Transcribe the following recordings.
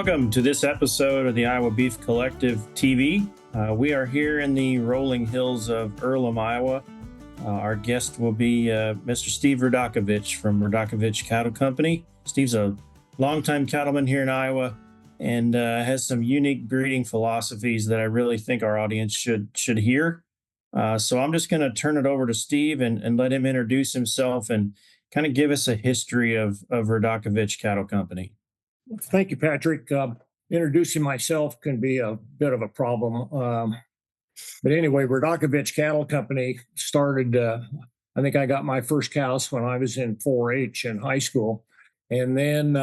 Welcome to this episode of the Iowa Beef Collective TV. We are here in the rolling hills of Earlham, Iowa. Our guest will be Mr. Steve Radakovich from Radakovich Cattle Company. Steve's a longtime cattleman here in Iowa and has some unique breeding philosophies that I really think our audience should hear. So I'm just going to turn it over to Steve and let him introduce himself and kind of give us a history of Radakovich Cattle Company. Thank you, Patrick. Introducing myself can be a bit of a problem. But anyway, Radakovich Cattle Company started, I think I got my first cows when I was in 4-H in high school. And then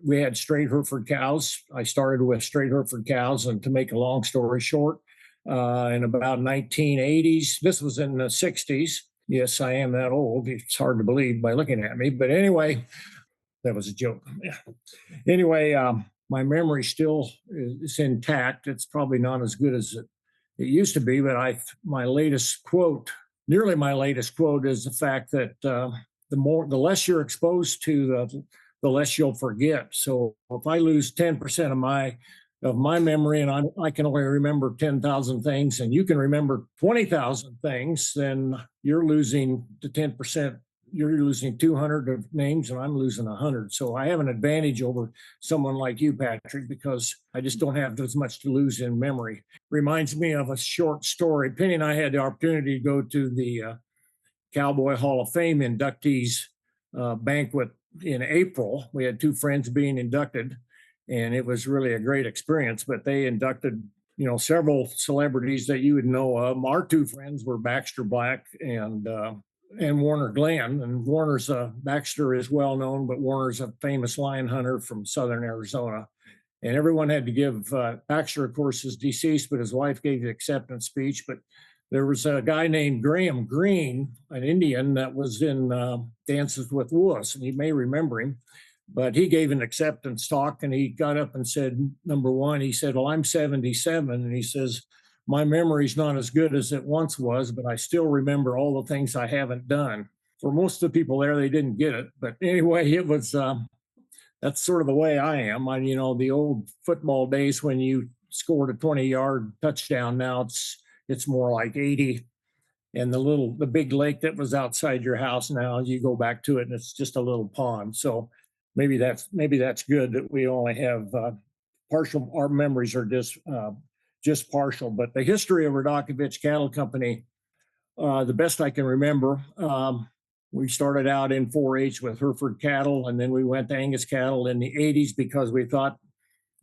we had straight Hereford cows. I started with straight Hereford cows, and to make a long story short, in about 1980s, this was in the 60s. Yes, I am that old. It's hard to believe by looking at me. But anyway, that was a joke. Anyway, my memory still is intact. It's probably not as good as it used to be, but my latest quote is the fact that the less you're exposed to, the less you'll forget. So if I lose 10% of my memory, and I can only remember 10,000 things, and you can remember 20,000 things, then you're losing the 10%. You're losing 200 of names, and I'm losing 100. So I have an advantage over someone like you, Patrick, because I just don't have as much to lose in memory. Reminds me of a short story. Penny and I had the opportunity to go to the Cowboy Hall of Fame inductees banquet in April. We had two friends being inducted, and it was really a great experience. But they inducted, several celebrities that you would know of. Our two friends were Baxter Black and Warner Glenn. And Baxter is well known, but Warner's a famous lion hunter from southern Arizona. And everyone had to give, Baxter, of course, is deceased, but his wife gave the acceptance speech. But there was a guy named Graham Greene, an Indian that was in Dances with Wolves, and you may remember him. But he gave an acceptance talk, and he got up and said, number one, he said, well, I'm 77. And he says, my memory's not as good as it once was, but I still remember all the things I haven't done. For most of the people there, they didn't get it. But anyway, it was, that's sort of the way I am. The old football days when you scored a 20-yard touchdown, now it's more like 80. And the big lake that was outside your house, now you go back to it and it's just a little pond. So maybe that's good that we only have partial, our memories are just partial. But the history of Radakovich Cattle Company, the best I can remember, we started out in 4-H with Hereford cattle, and then we went to Angus cattle in the 80s because we thought,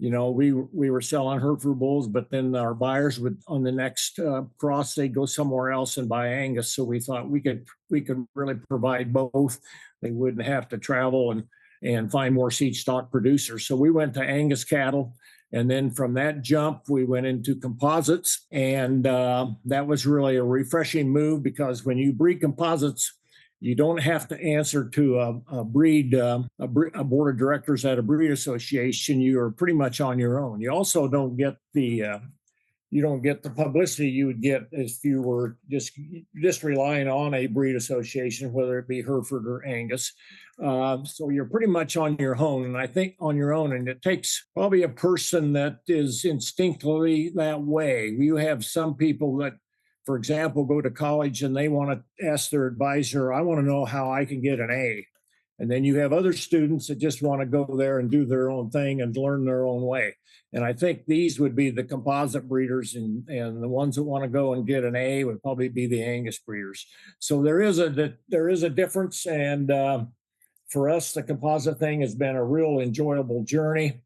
we were selling Hereford bulls, but then our buyers would, on the next cross, they'd go somewhere else and buy Angus. So we thought we could really provide both. They wouldn't have to travel and find more seed stock producers. So we went to Angus cattle. And then from that jump, we went into composites. And that was really a refreshing move because when you breed composites, you don't have to answer to a board of directors at a breed association. You are pretty much on your own. You also don't get the publicity you would get if you were just relying on a breed association, whether it be Hereford or Angus. So you're pretty much on your own, and I think on your own, and it takes probably a person that is instinctively that way. You have some people that, for example, go to college and they want to ask their advisor, I want to know how I can get an A. And then you have other students that just want to go there and do their own thing and learn their own way. And I think these would be the composite breeders, and the ones that want to go and get an A would probably be the Angus breeders. So there is a difference. And for us, the composite thing has been a real enjoyable journey.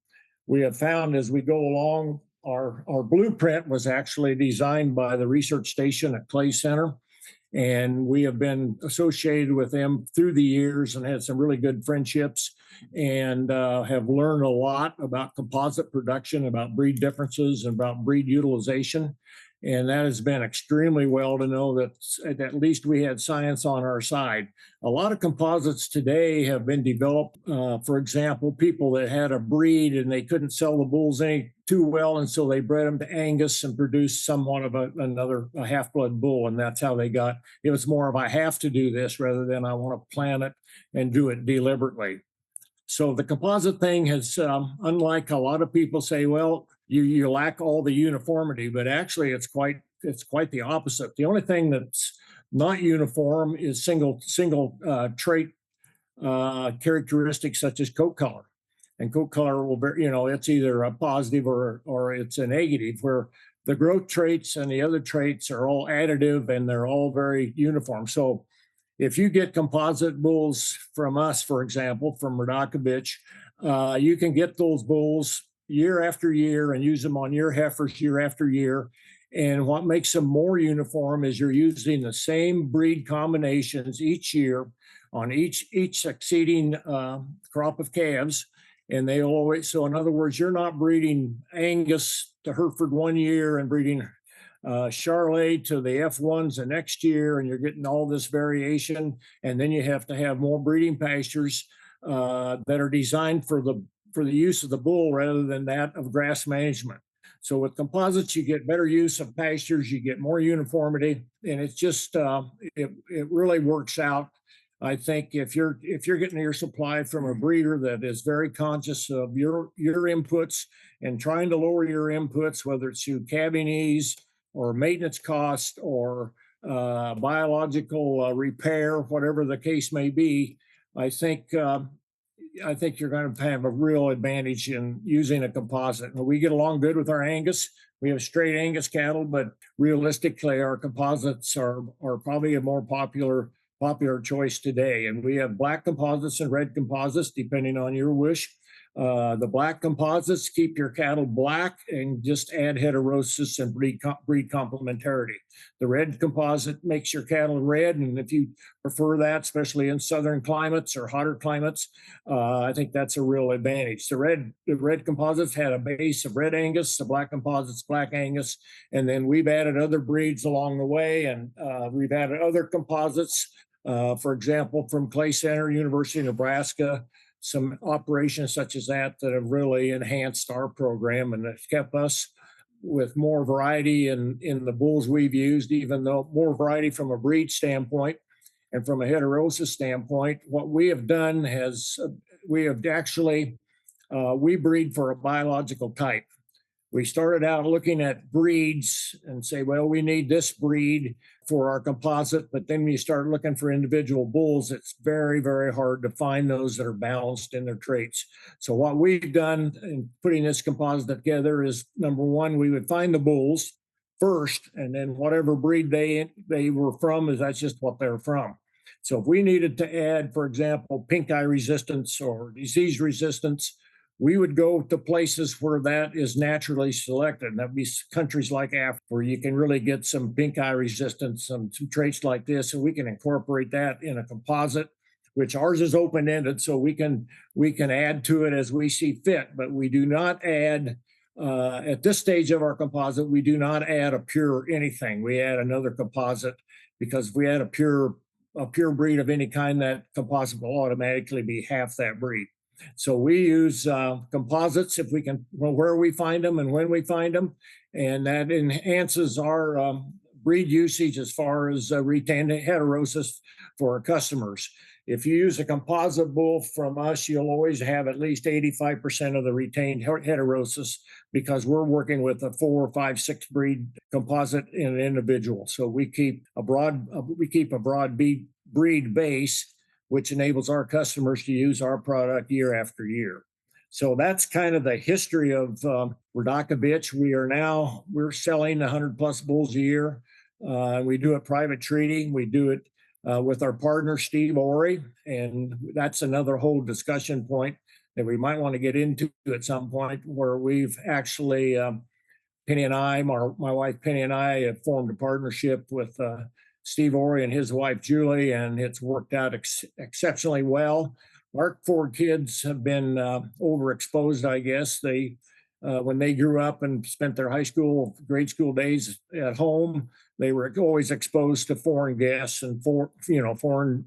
We have found as we go along, our blueprint was actually designed by the research station at Clay Center. And we have been associated with them through the years and had some really good friendships and have learned a lot about composite production, about breed differences, and about breed utilization. And that has been extremely well to know that at least we had science on our side. A lot of composites today have been developed. For example, people that had a breed and they couldn't sell the bulls any too well, and so they bred them to Angus and produced somewhat of a half-blood bull, and that's how they got. It was more of I have to do this rather than I want to plan it and do it deliberately. So the composite thing has, unlike a lot of people say, well, you lack all the uniformity, but actually it's quite the opposite. The only thing that's not uniform is single trait characteristics such as coat color. And coat color will be, it's either a positive or it's a negative, where the growth traits and the other traits are all additive and they're all very uniform. So if you get composite bulls from us, for example, from Radakovich, you can get those bulls year after year and use them on your heifers year after year. And what makes them more uniform is you're using the same breed combinations each year on each succeeding crop of calves. And they always, so in other words, you're not breeding Angus to Hereford one year and breeding Charolais to the F1s the next year, and you're getting all this variation. And then you have to have more breeding pastures that are designed for the use of the bull rather than that of grass management. So with composites, you get better use of pastures, you get more uniformity, and it's just it really works out. I think if you're getting your supply from a breeder that is very conscious of your inputs and trying to lower your inputs, whether it's through calving ease or maintenance cost or biological repair, whatever the case may be, I think you're going to have a real advantage in using a composite. And we get along good with our Angus. We have straight Angus cattle, but realistically, our composites are probably a more popular choice today. And we have black composites and red composites, depending on your wish. The black composites keep your cattle black and just add heterosis and breed complementarity. The red composite makes your cattle red, and if you prefer that, especially in southern climates or hotter climates, I think that's a real advantage. The red composites had a base of red Angus, the black composites black Angus, and then we've added other breeds along the way, and we've added other composites. For example, from Clay Center, University of Nebraska, some operations such as that have really enhanced our program and have kept us with more variety in the bulls we've used, even though more variety from a breed standpoint and from a heterosis standpoint. What we have done we have actually, we breed for a biological type. We started out looking at breeds and say, well, we need this breed for our composite. But then when you start looking for individual bulls, it's very, very hard to find those that are balanced in their traits. So what we've done in putting this composite together is, number one, we would find the bulls first, and then whatever breed they were from, that's just what they're from. So if we needed to add, for example, pink eye resistance or disease resistance, we would go to places where that is naturally selected. And that'd be countries like Africa, where you can really get some pink eye resistance, some traits like this, and we can incorporate that in a composite, which ours is open-ended, so we can add to it as we see fit. But we do not add at this stage of our composite, we do not add a pure anything. We add another composite, because if we add a pure breed of any kind, that composite will automatically be half that breed. So we use composites if we can, where we find them and when we find them, and that enhances our breed usage as far as retained heterosis for our customers. If you use a composite bull from us, you'll always have at least 85% of the retained heterosis, because we're working with a 4, 5, 6 breed composite in an individual. So we keep a broad breed base, which enables our customers to use our product year after year. So that's kind of the history of Radakovich. We're selling 100 plus bulls a year. We do it private treating. We do it with our partner, Steve Ory, and that's another whole discussion point that we might want to get into at some point, where we've actually, Penny and I, my wife Penny and I, have formed a partnership with Steve Ory and his wife Julie, and it's worked out exceptionally well. Our 4 kids have been overexposed, I guess. They, when they grew up and spent their grade school days at home, they were always exposed to foreign guests and foreign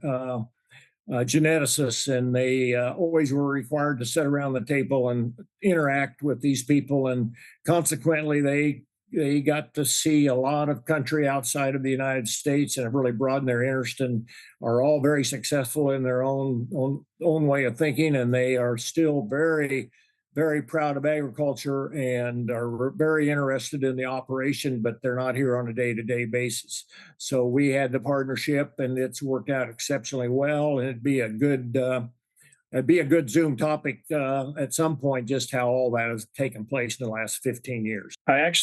geneticists, and they always were required to sit around the table and interact with these people, and consequently, they they got to see a lot of country outside of the United States and have really broadened their interest and are all very successful in their own way of thinking. And they are still very proud of agriculture and are very interested in the operation, but they're not here on a day-to-day basis. So we had the partnership, and it's worked out exceptionally well. And it'd be a good Zoom topic at some point, just how all that has taken place in the last 15 years. I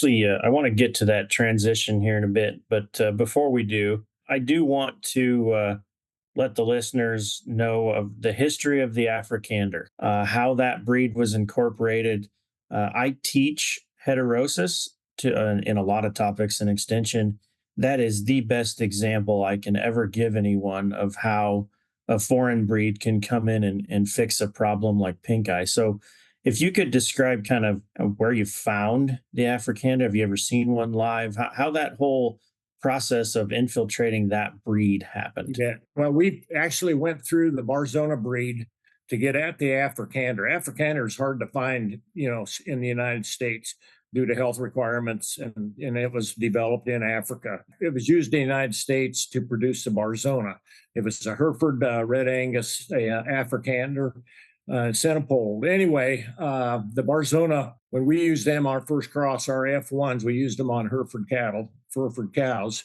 want to get to that transition here in a bit, but before we do, I do want to let the listeners know of the history of the Africander, how that breed was incorporated. I teach heterosis in a lot of topics in extension. That is the best example I can ever give anyone of how a foreign breed can come in and fix a problem like pink eye. So, if you could describe kind of where you found the Africander, have you ever seen one live? How that whole process of infiltrating that breed happened? Yeah. Well, we actually went through the Barzona breed to get at the Africander. Africander is hard to find, in the United States due to health requirements, and it was developed in Africa. It was used in the United States to produce the Barzona. It was a Hereford Red Angus Africander centipole. Anyway, the Barzona, when we used them, our first cross, our F1s, we used them on Hereford cattle, Hereford cows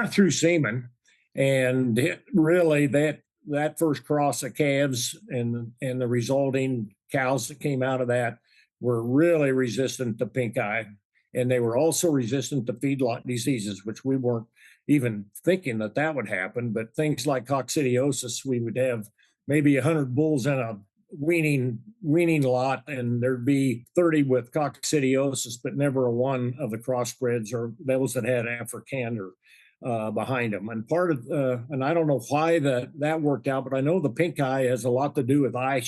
through semen. And really, that first cross of calves and the resulting cows that came out of that were really resistant to pink eye. And they were also resistant to feedlot diseases, which we weren't even thinking that would happen. But things like coccidiosis, we would have maybe 100 bulls in a weaning lot, and there'd be 30 with coccidiosis, but never a one of the crossbreds or those that had Africander behind them. And and I don't know why that worked out, but I know the pink eye has a lot to do with eye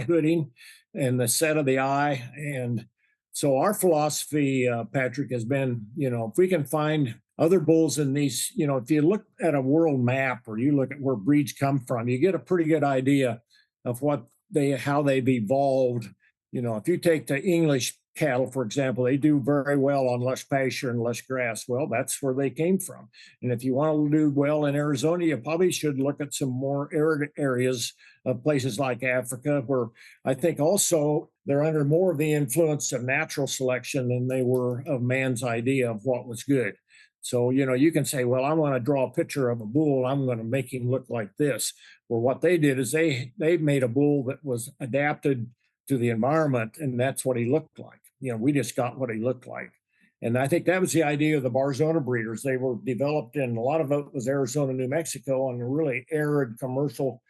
hooding and the set of the eye. And so our philosophy, Patrick, has been, if we can find other bulls in these, if you look at a world map or you look at where breeds come from, you get a pretty good idea of how they've evolved. If you take the English cattle, for example, they do very well on lush pasture and lush grass. Well, that's where they came from. And if you want to do well in Arizona, you probably should look at some more arid areas of places like Africa, where I think also they're under more of the influence of natural selection than they were of man's idea of what was good. So, you can say, well, I want to draw a picture of a bull. I'm going to make him look like this. Well, what they did is they made a bull that was adapted to the environment, and that's what he looked like. We just got what he looked like. And I think that was the idea of the Barzona breeders. They were developed in, a lot of it was Arizona, New Mexico, on really arid commercial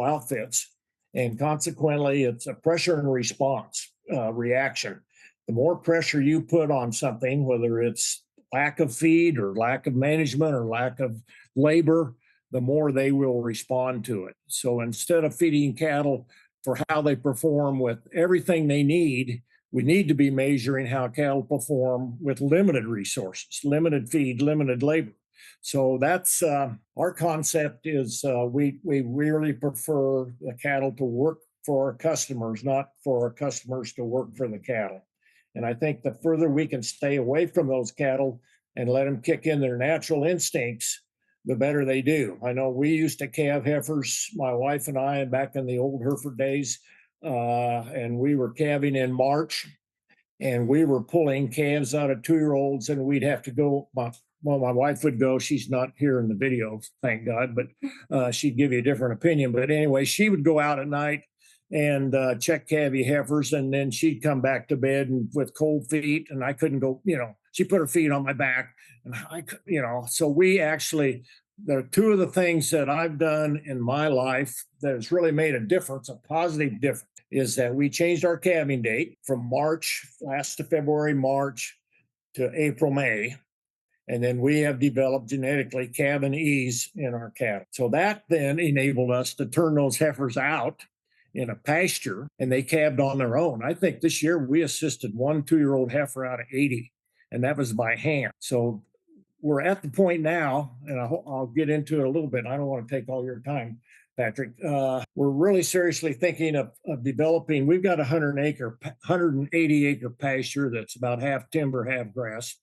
outfits. And consequently, it's a pressure and response reaction. The more pressure you put on something, whether it's lack of feed or lack of management or lack of labor, the more they will respond to it. So instead of feeding cattle for how they perform with everything they need, we need to be measuring how cattle perform with limited resources, limited feed, limited labor. So that's our concept is we really prefer the cattle to work for our customers, not for our customers to work for the cattle. And I think the further we can stay away from those cattle and let them kick in their natural instincts, the better they do. I know we used to calve heifers, my wife and I, back in the old Hereford days, and we were calving in March, and we were pulling calves out of 2-year-olds, and we'd have to go. My wife would go. She's not here in the video, thank God, but she'd give you a different opinion. But anyway, she would go out at night and check calvey heifers, and then she'd come back to bed and with cold feet, and I couldn't go. She put her feet on my back, and so we actually, there are two of the things that I've done in my life that has really made a difference, a positive difference, is that we changed our calving date from last of February, March to April, May. And then we have developed genetically calving ease in our cattle. So that then enabled us to turn those heifers out in a pasture, and they calved on their own. I think this year we assisted one 2-year-old heifer out of 80, and that was by hand. So we're at the point now, and I'll get into it a little bit. I don't want to take all your time, Patrick. We're really seriously thinking of developing. We've got a 180 acre pasture that's about half timber, half grass.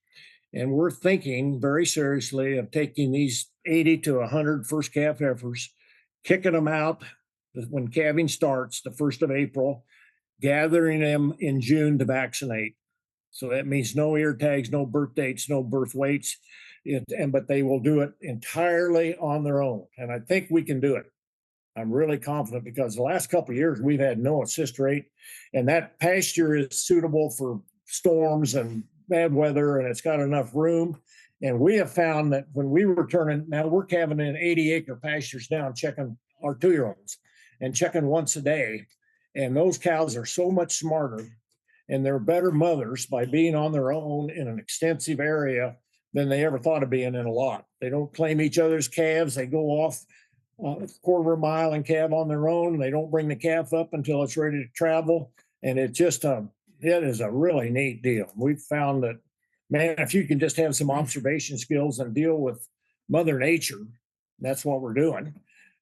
And we're thinking very seriously of taking these 80 to 100 first calf heifers, kicking them out when calving starts, the 1st of April, gathering them in June to vaccinate. So that means no ear tags, no birth dates, no birth weights. But they will do it entirely on their own. And I think we can do it. I'm really confident because the last couple of years we've had no assist rate, and that pasture is suitable for storms and bad weather, and it's got enough room. And we have found that when we were turning, now we're calving in 80 acre pastures down, checking our 2-year-olds and checking once a day. And those cows are so much smarter and they're better mothers by being on their own in an extensive area than they ever thought of being in a lot. They don't claim each other's calves. They go off a quarter of a mile and calve on their own. They don't bring the calf up until it's ready to travel. And it is a really neat deal. We've found that, man, if you can just have some observation skills and deal with Mother Nature, that's what we're doing.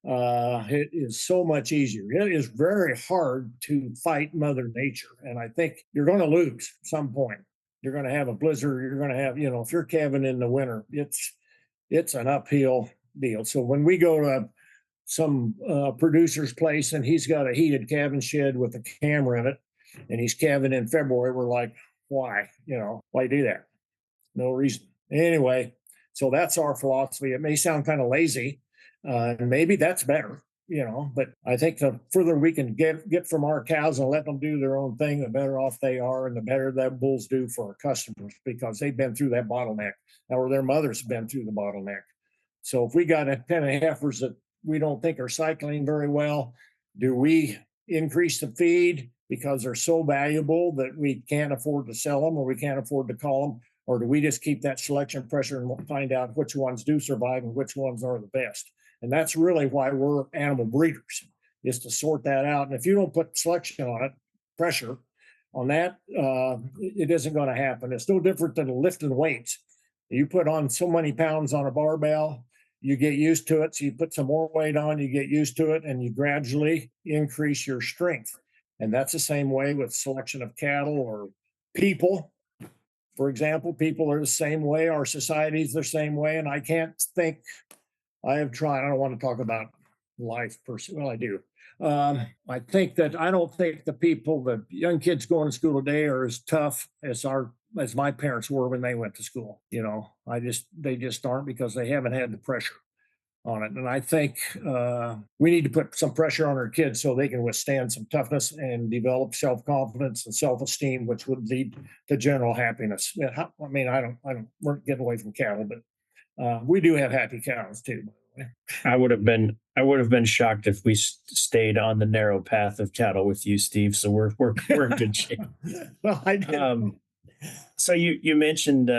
It is so much easier. It is very hard to fight Mother Nature. And I think you're going to lose at some point. You're going to have a blizzard. You're going to have, if you're calving in the winter, it's an uphill deal. So when we go to some producer's place and he's got a heated calving shed with a camera in it and he's calving in February, we're like, why? Why do that? No reason. Anyway, so that's our philosophy. It may sound kind of lazy, and maybe that's better, but I think the further we can get from our cows and let them do their own thing, the better off they are and the better that bulls do for our customers because they've been through that bottleneck or their mothers have been through the bottleneck. So if we got a pen of heifers that we don't think are cycling very well, do we increase the feed because they're so valuable that we can't afford to sell them or we can't afford to call them? Or do we just keep that selection pressure and find out which ones do survive and which ones are the best? And that's really why we're animal breeders, is to sort that out. And if you don't put selection on it, pressure on that, it isn't going to happen. It's no different than lifting weights. You put on so many pounds on a barbell, you get used to it. So you put some more weight on, you get used to it, and you gradually increase your strength. And that's the same way with selection of cattle or people. For example, people are the same way. Our society is the same way. And I can't think, I have tried, I don't want to talk about life personally. Well, I do. I don't think the young kids going to school today are as tough as my parents were when they went to school. They just aren't because they haven't had the pressure on it. And I think we need to put some pressure on our kids so they can withstand some toughness and develop self-confidence and self-esteem, which would lead to general happiness. We're getting away from cattle, but we do have happy cows too. I would have been shocked if we stayed on the narrow path of cattle with you, Steve. So we're in good shape. Well, I did. So you mentioned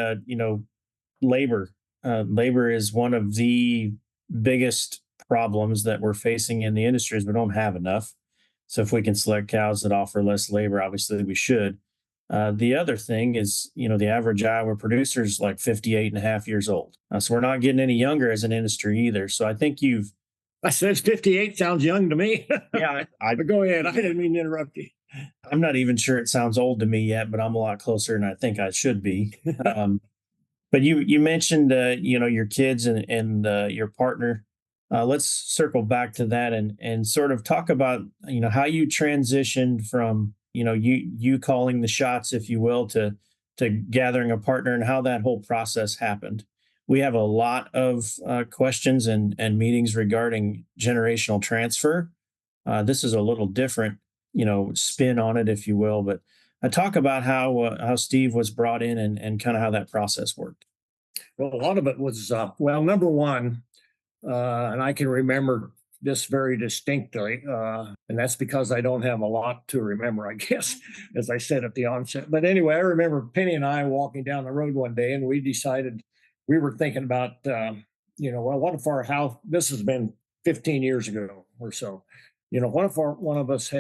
labor. Labor is one of the biggest problems that we're facing in the industry is we don't have enough. So if we can select cows that offer less labor, obviously we should. The other thing is, the average Iowa producer is like 58 and a half years old. So we're not getting any younger as an industry either. So I think I said 58 sounds young to me. Yeah, but go ahead. I didn't mean to interrupt you. I'm not even sure it sounds old to me yet, but I'm a lot closer than I think I should be. But you mentioned, your kids and your partner. Let's circle back to that and sort of talk about, how you transitioned from, you calling the shots, if you will, to gathering a partner and how that whole process happened. We have a lot of questions and meetings regarding generational transfer. This is a little different, spin on it, if you will, but talk about how Steve was brought in and kind of how that process worked. Well, a lot of it was, number one, and I can remember this very distinctly, and that's because I don't have a lot to remember, I guess, as I said at the onset. But anyway, I remember Penny and I walking down the road one day, and we decided we were thinking about, what if our house, this has been 15 years ago or so, what if one of us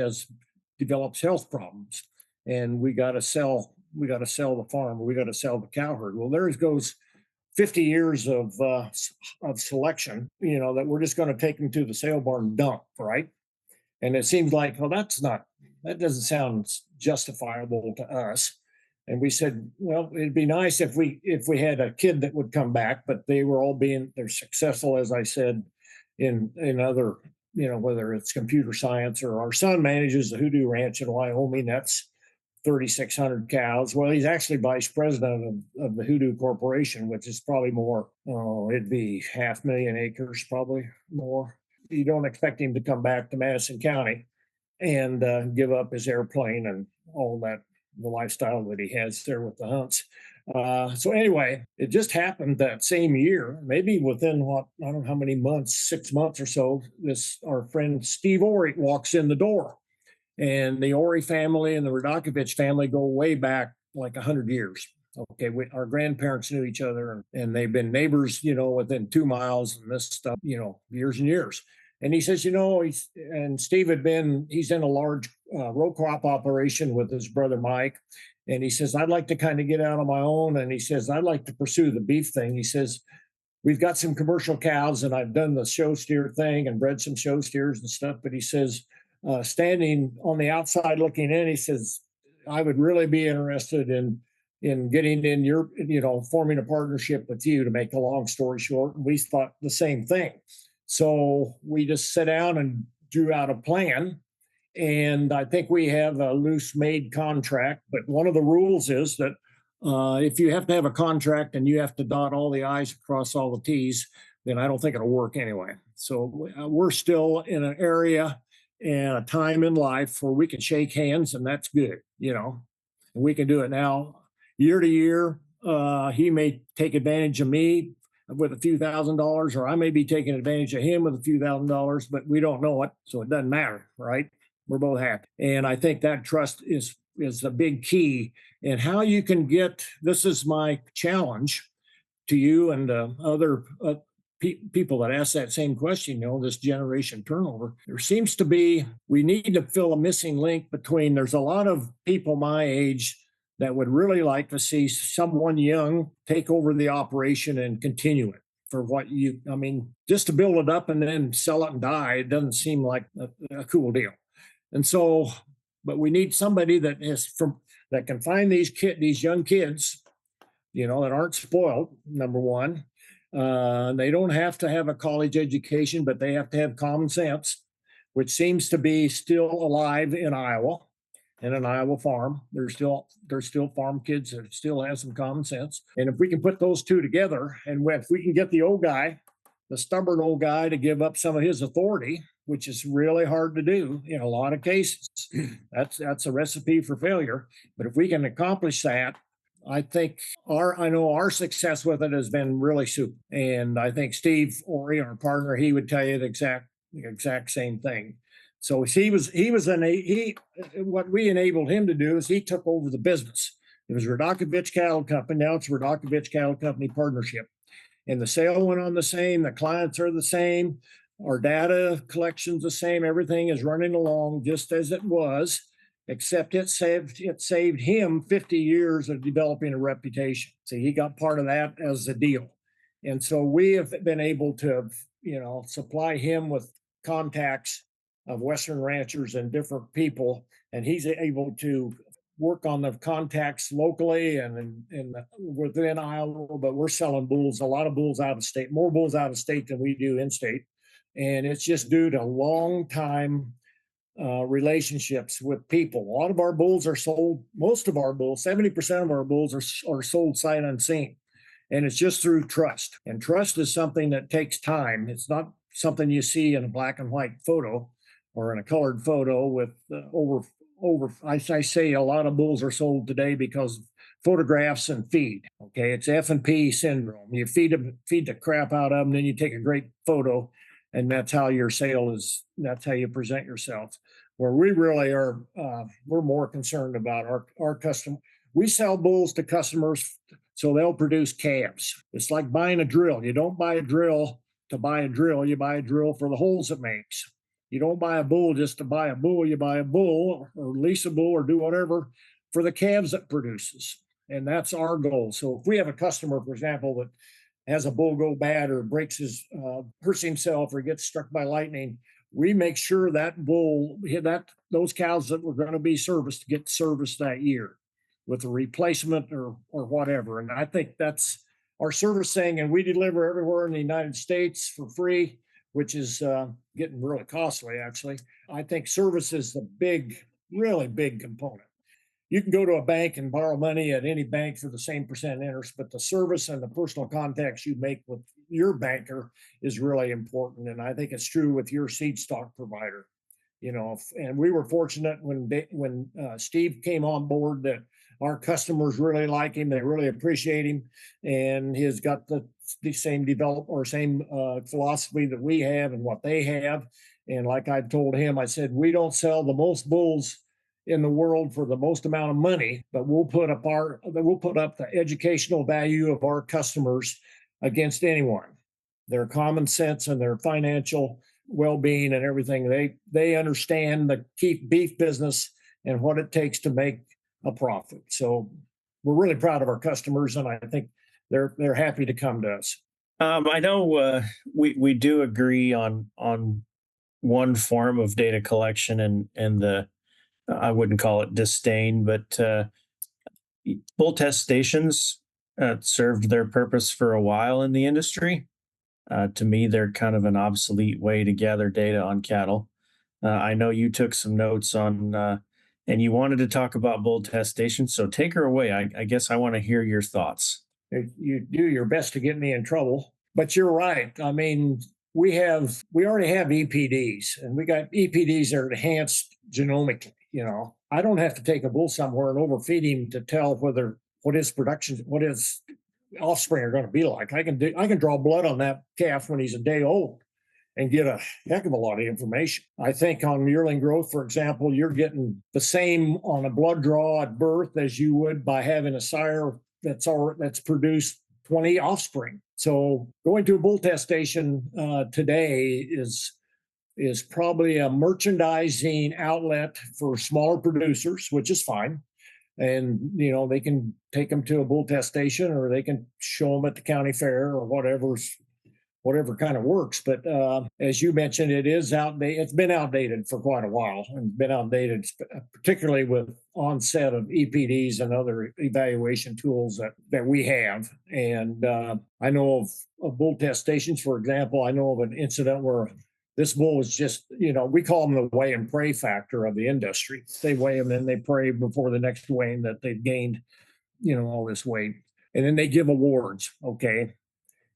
develops health problems and we got to sell the farm, or we got to sell the cow herd? Well, there goes 50 years of selection, that we're just going to take them to the sale barn dump, right? And it seems like, well, that doesn't sound justifiable to us. And we said, well, it'd be nice if we had a kid that would come back, but they're successful, as I said, in other, whether it's computer science, or our son manages the Hoodoo Ranch in Wyoming. That's 3,600 cows. Well, he's actually vice president of the Hoodoo Corporation, which is probably more, it'd be 500,000 acres, probably more. You don't expect him to come back to Madison County and give up his airplane and all that, the lifestyle that he has there with the hunts. So anyway, it just happened that same year, maybe within I don't know how many months, 6 months or so, our friend Steve Ori walks in the door. And the Ori family and the Radakovich family go way back like 100 years. Okay, our grandparents knew each other, and they've been neighbors, within 2 miles and this stuff, years and years. And he says, Steve he's in a large row crop operation with his brother Mike. And he says, I'd like to kind of get out on my own. And he says, I'd like to pursue the beef thing. He says, we've got some commercial cows, and I've done the show steer thing and bred some show steers and stuff. But he says, standing on the outside looking in, he says, I would really be interested in getting in your, forming a partnership with you, to make a long story short. And we thought the same thing. So we just sat down and drew out a plan. And I think we have a loose made contract. But one of the rules is that if you have to have a contract and you have to dot all the I's, cross all the T's, then I don't think it'll work anyway. So we're still in an area and a time in life where we can shake hands, and that's good, and we can do it now. Year to year, he may take advantage of me with a few $1,000s, or I may be taking advantage of him with a few $1,000s, but we don't know it, so it doesn't matter, right? We're both happy. And I think that trust is the big key. And how you can this is my challenge to you and other people that ask that same question, this generation turnover. There seems to be, we need to fill a missing link between, there's a lot of people my age that would really like to see someone young take over the operation and continue it for just to build it up and then sell it and die. It doesn't seem like a cool deal. And so, but we need somebody that can find these young kids, that aren't spoiled, number one. They don't have to have a college education, but they have to have common sense, which seems to be still alive in Iowa. In an Iowa farm, there's still farm kids that still have some common sense. And if we can put those two together, and if we can get the stubborn old guy, to give up some of his authority, which is really hard to do in a lot of cases, that's a recipe for failure. But if we can accomplish that, I think our success with it has been really super. And I think Steve Ori, our partner, he would tell you the exact same thing. So what we enabled him to do is he took over the business. It was Radakovich Cattle Company. Now it's Radakovich Cattle Company Partnership. And the sale went on the same. The clients are the same. Our data collection's the same. Everything is running along just as it was, except it saved him 50 years of developing a reputation. So he got part of that as the deal. And so we have been able to, supply him with contacts of Western ranchers and different people. And he's able to work on the contacts locally and within Iowa, but we're selling a lot of bulls out of state, more bulls out of state than we do in state. And it's just due to long time relationships with people. A lot of our bulls are sold, most of our bulls, 70% of our bulls are sold sight unseen. And it's just through trust. And trust is something that takes time. It's not something you see in a black and white photo or in a colored photo with I say a lot of bulls are sold today because of photographs and feed. Okay, it's F&P syndrome. You feed the crap out of them, then you take a great photo, and that's how your sale is. That's how you present yourself. Where we really are, we're more concerned about our customer. We sell bulls to customers so they'll produce calves. It's like buying a drill. You don't buy a drill to buy a drill. You buy a drill for the holes it makes. You don't buy a bull just to buy a bull. You buy a bull or lease a bull or do whatever for the calves it produces. And that's our goal. So if we have a customer, for example, that has a bull go bad or hurts himself or gets struck by lightning, we make sure that those cows that were going to be serviced get serviced that year with a replacement or whatever. And I think that's our service thing. And we deliver everywhere in the United States for free, which is getting really costly, actually. I think service is the really big component. You can go to a bank and borrow money at any bank for the same percent interest, but the service and the personal contacts you make with your banker is really important. And I think it's true with your seed stock provider. And we were fortunate when Steve came on board that our customers really like him. They really appreciate him, and he's got the same philosophy that we have and what they have. And like I told him, I said, we don't sell the most bulls in the world for the most amount of money, but we'll put up the educational value of our customers against anyone. Their common sense and their financial well-being and everything. They understand the beef business and what it takes to make a profit. So we're really proud of our customers, and I think they're happy to come to us. I know we do agree on one form of data collection and the I wouldn't call it disdain, but bull test stations served their purpose for a while in the industry. To me, they're kind of an obsolete way to gather data on cattle. I know you took some notes on, and you wanted to talk about bull test stations, so take her away. I guess I want to hear your thoughts. You do your best to get me in trouble, but you're right. I mean, we already have EPDs, and we got EPDs that are enhanced genomically. I don't have to take a bull somewhere and overfeed him to tell what his offspring are going to be like. I can draw blood on that calf when he's a day old and get a heck of a lot of information. I think on yearling growth, for example, you're getting the same on a blood draw at birth as you would by having a sire that's produced 20 offspring. So going to a bull test station today is probably a merchandising outlet for smaller producers, which is fine. And, they can take them to a bull test station, or they can show them at the county fair, or whatever kind of works. But as you mentioned, it is outdated. It's been outdated for quite a while, and been outdated, particularly with onset of EPDs and other evaluation tools that we have. And I know of bull test stations, for example. I know of an incident where this bull was just, we call them the weigh and pray factor of the industry. They weigh them and they pray before the next weighing that they've gained, all this weight. And then they give awards. Okay.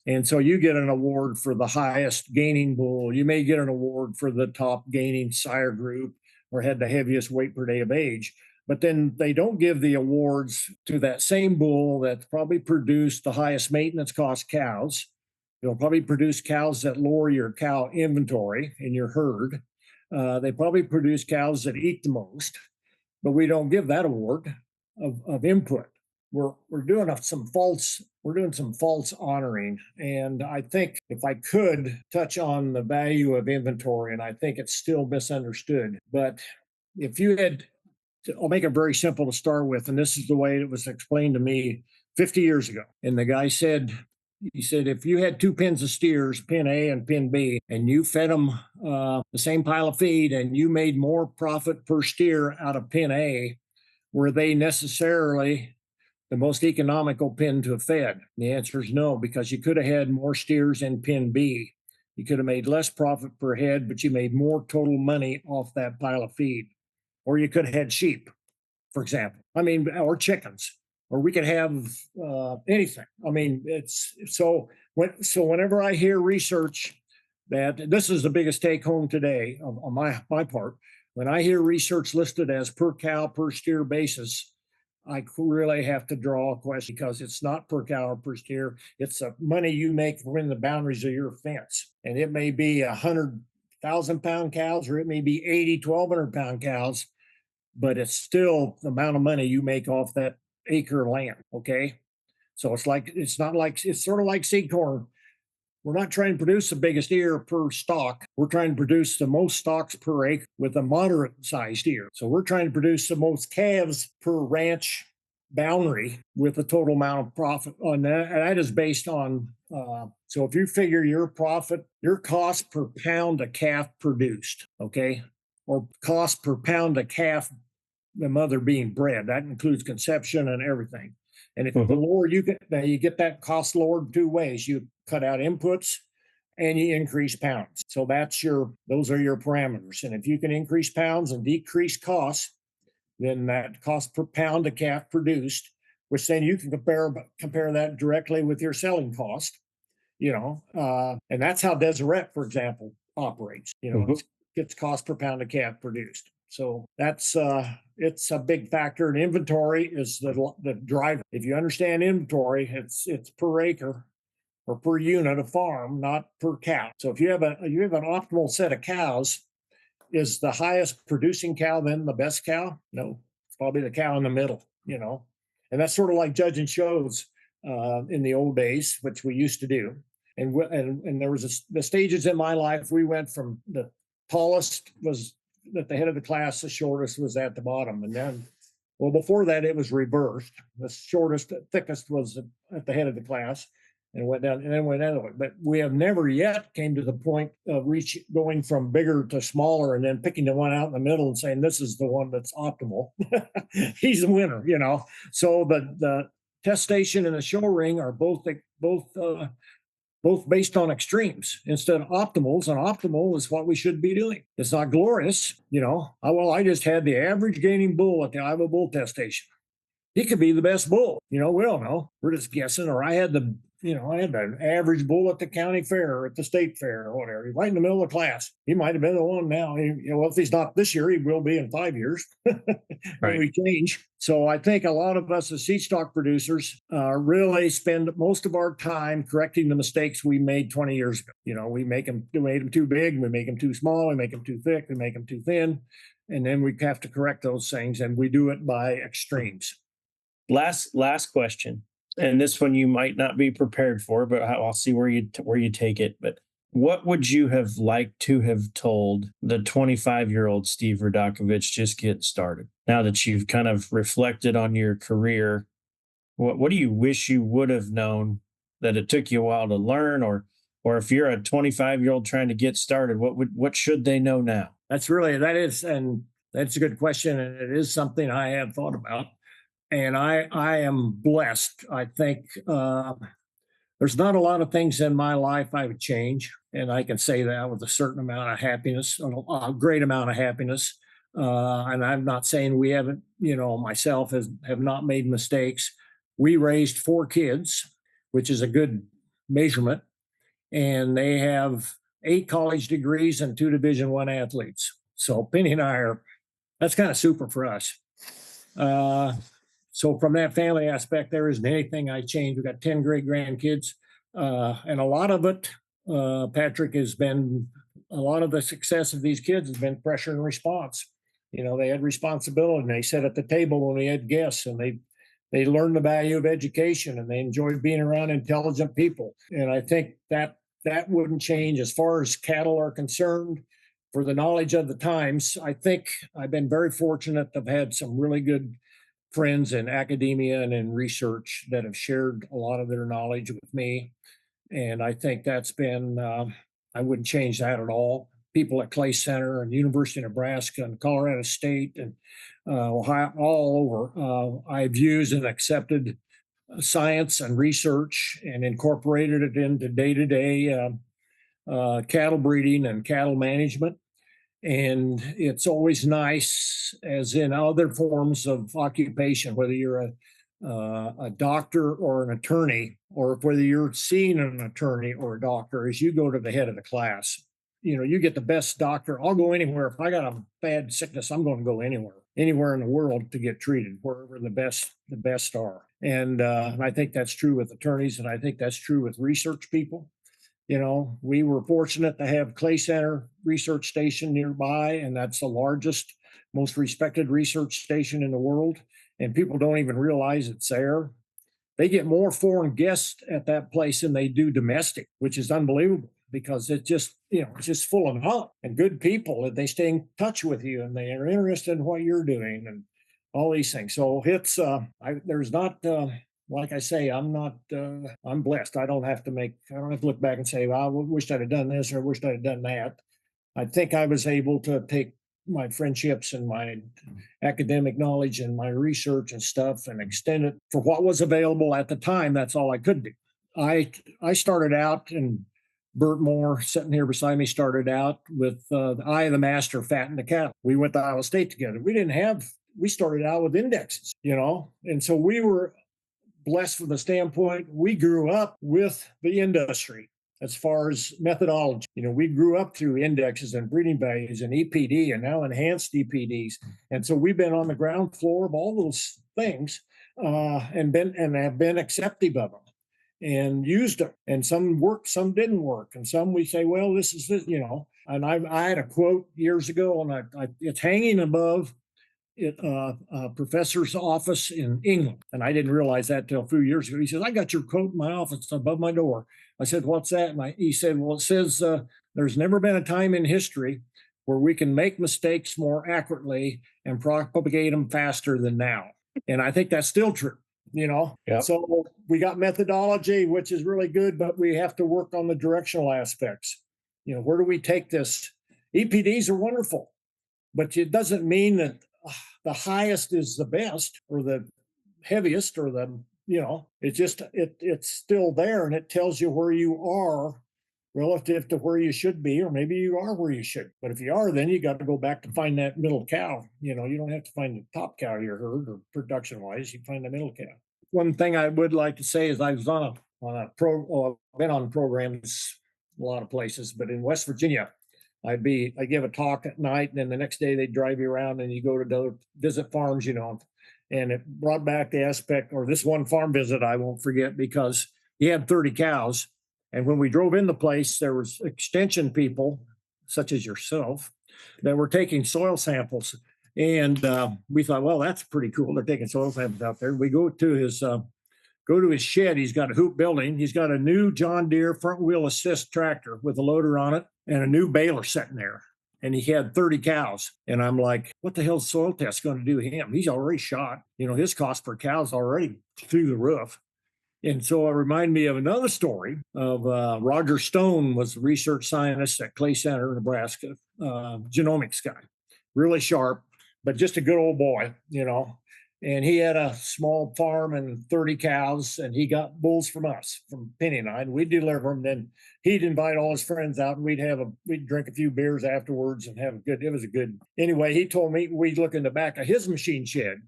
And so you get an award for the highest gaining bull. You may get an award for the top gaining sire group or had the heaviest weight per day of age. But then they don't give the awards to that same bull that probably produced the highest maintenance cost cows. They'll probably produce cows that lower your cow inventory in your herd. They probably produce cows that eat the most, but we don't give that award of input. We're doing some false honoring. And I think if I could touch on the value of inventory, and I think it's still misunderstood, but if you had, I'll make it very simple to start with, and this is the way it was explained to me 50 years ago. And the guy said, if you had two pens of steers, pin A and pin B, and you fed them the same pile of feed, and you made more profit per steer out of pin A, were they necessarily the most economical pin to have fed? The answer is no, because you could have had more steers in pin B. You could have made less profit per head, but you made more total money off that pile of feed. Or you could have had sheep, for example. Or chickens. Or we could have anything. It's so whenever I hear research that this is the biggest take home today on my part, when I hear research listed as per cow per steer basis, I really have to draw a question, because it's not per cow or per steer. It's the money you make within the boundaries of your fence. And it may be 100,000-pound cows, or it may be 80 1,200-pound cows, but it's still the amount of money you make off that acre of land. Okay. So it's sort of like seed corn. We're not trying to produce the biggest ear per stalk. We're trying to produce the most stalks per acre with a moderate sized ear. So we're trying to produce the most calves per ranch boundary with the total amount of profit on that. And that is based on So if you figure your profit, your cost per pound a calf produced, okay, or cost per pound a calf, the mother being bred, that includes conception and everything. And if the Mhm. lower you get that cost lowered two ways. You cut out inputs and you increase pounds. So those are your parameters. And if you can increase pounds and decrease costs, then that cost per pound a calf produced, which then you can compare that directly with your selling cost, and that's how Deseret, for example, operates. Mhm. It's cost per pound of calf produced. So it's a big factor. And inventory is the driver. If you understand inventory, it's per acre or per unit of farm, not per cow. So if you have an optimal set of cows, is the highest producing cow then the best cow? No, it's probably the cow in the middle. And that's sort of like judging shows in the old days, which we used to do. And there was the stages in my life. We went from the tallest was at the head of the class, the shortest was at the bottom, and then, well, before that it was reversed. The shortest, thickest was at the head of the class, and went down and then went another way. But we have never yet came to the point of going from bigger to smaller and then picking the one out in the middle and saying this is the one that's optimal. He's the winner. So the test station and the show ring are both based on extremes instead of optimals, and optimal is what we should be doing. It's not glorious. I just had the average gaining bull at the Iowa Bull Test Station. He could be the best bull. We don't know. We're just guessing. Or I had the average bull at the county fair or at the state fair or whatever. Right in the middle of the class. He might have been the one now. If he's not this year, he will be in 5 years when Right. we change. So I think a lot of us as seed stock producers really spend most of our time correcting the mistakes we made 20 years ago. We made them too big, we make them too small, we make them too thick, we make them too thin. And then we have to correct those things, and we do it by extremes. Last question, and this one you might not be prepared for, but I'll see where you take it. But what would you have liked to have told the 25-year-old Steve Radakovich just getting started? Now that you've kind of reflected on your career, what do you wish you would have known that it took you a while to learn, or if you're a 25-year-old trying to get started, what should they know now? That's a good question, and it is something I have thought about. And I am blessed. I think there's not a lot of things in my life I would change, and I can say that with a certain amount of happiness, a great amount of happiness. And I'm not saying we haven't, myself have not made mistakes. We raised 4 kids, which is a good measurement, and they have 8 college degrees and 2 Division I athletes. So Penny and that's kind of super for us. So from that family aspect, there isn't anything I changed. We've got 10 great grandkids. And a lot of it, Patrick, has been a lot of the success of these kids has been pressure and response. They had responsibility, and they sat at the table when we had guests, and they learned the value of education, and they enjoyed being around intelligent people. And I think that wouldn't change as far as cattle are concerned. For the knowledge of the times, I think I've been very fortunate to have had some really good friends in academia and in research that have shared a lot of their knowledge with me. And I think that's been, I wouldn't change that at all. People at Clay Center and University of Nebraska and Colorado State and Ohio, all over, I've used and accepted science and research and incorporated it into day-to-day cattle breeding and cattle management. And it's always nice, as in other forms of occupation, whether you're a doctor or an attorney, or whether you're seeing an attorney or a doctor, as you go to the head of the class, you get the best doctor. I'll go anywhere. If I got a bad sickness, I'm going to go anywhere in the world to get treated, wherever the best are. And I think that's true with attorneys, and I think that's true with research people. We were fortunate to have Clay Center Research Station nearby, and that's the largest, most respected research station in the world. And people don't even realize it's there. They get more foreign guests at that place than they do domestic, which is unbelievable because it's just full of knowledge and good people, and they stay in touch with you, and they are interested in what you're doing and all these things. So it's there's not like I say, I'm blessed. I don't have to look back and say, well, I wished I'd have done this or wished I'd have done that. I think I was able to take my friendships and my academic knowledge and my research and stuff and extend it for what was available at the time. That's all I could do. I started out, and Bert Moore, sitting here beside me, started out with the Eye of the Master, Fatten the Cattle. We went to Iowa State together. We started out with indexes, and so we were blessed from the standpoint we grew up with the industry as far as methodology. We grew up through indexes and breeding values and EPD and now enhanced EPDs. And so we've been on the ground floor of all those things and have been acceptive of them and used them. And some worked, some didn't work. And some we say, well, this is this, And I had a quote years ago, and it's hanging above a professor's office in England. And I didn't realize that till a few years ago. He says, I got your quote in my office above my door. I said, what's that? And he said, well, it says, there's never been a time in history where we can make mistakes more accurately and propagate them faster than now. And I think that's still true, Yep. So we got methodology, which is really good, but we have to work on the directional aspects. Where do we take this? EPDs are wonderful, but it doesn't mean that the highest is the best or the heaviest or it's still there, and it tells you where you are relative to where you should be, or maybe you are where you should. But if you are, then you got to go back to find that middle cow. You don't have to find the top cow of your herd or production wise, you find the middle cow. One thing I would like to say is I was I've been on programs a lot of places, but in West Virginia, I give a talk at night, and then the next day they drive you around and you go to visit farms, and it brought back the aspect, or this one farm visit I won't forget, because he had 30 cows. And when we drove in the place, there was extension people, such as yourself, that were taking soil samples. And we thought, well, that's pretty cool. They're taking soil samples out there. We go to his shed. He's got a hoop building. He's got a new John Deere front wheel assist tractor with a loader on it and a new baler sitting there. And he had 30 cows. And I'm like, what the hell's soil test going to do him? He's already shot. His cost per cow is already through the roof. And so it reminded me of another story of Roger Stone was a research scientist at Clay Center, Nebraska, genomics guy, really sharp, but just a good old boy, And he had a small farm and 30 cows, and he got bulls from us, from Penny and I, and we'd deliver them. Then he'd invite all his friends out, and we'd drink a few beers afterwards and anyway, he told me we'd look in the back of his machine shed,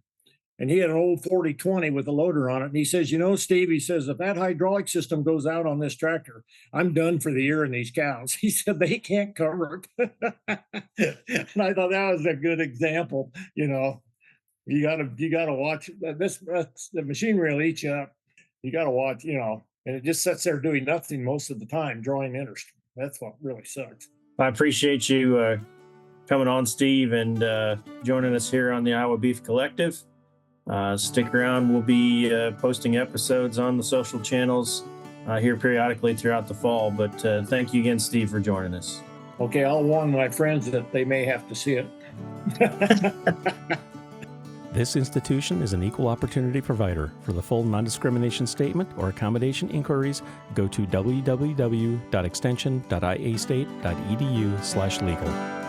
and he had an old 4020 with a loader on it. And he says, Steve, he says, if that hydraulic system goes out on this tractor, I'm done for the year in these cows. He said, they can't cover it. And I thought that was a good example, You gotta watch this. The machinery will eat you up. You gotta watch, and it just sits there doing nothing most of the time, drawing interest. That's what really sucks. I appreciate you coming on, Steve, and joining us here on the Iowa Beef Collective. Stick around. We'll be posting episodes on the social channels here periodically throughout the fall. But thank you again, Steve, for joining us. Okay, I'll warn my friends that they may have to see it. This institution is an equal opportunity provider. For the full non-discrimination statement or accommodation inquiries, go to www.extension.iastate.edu/legal.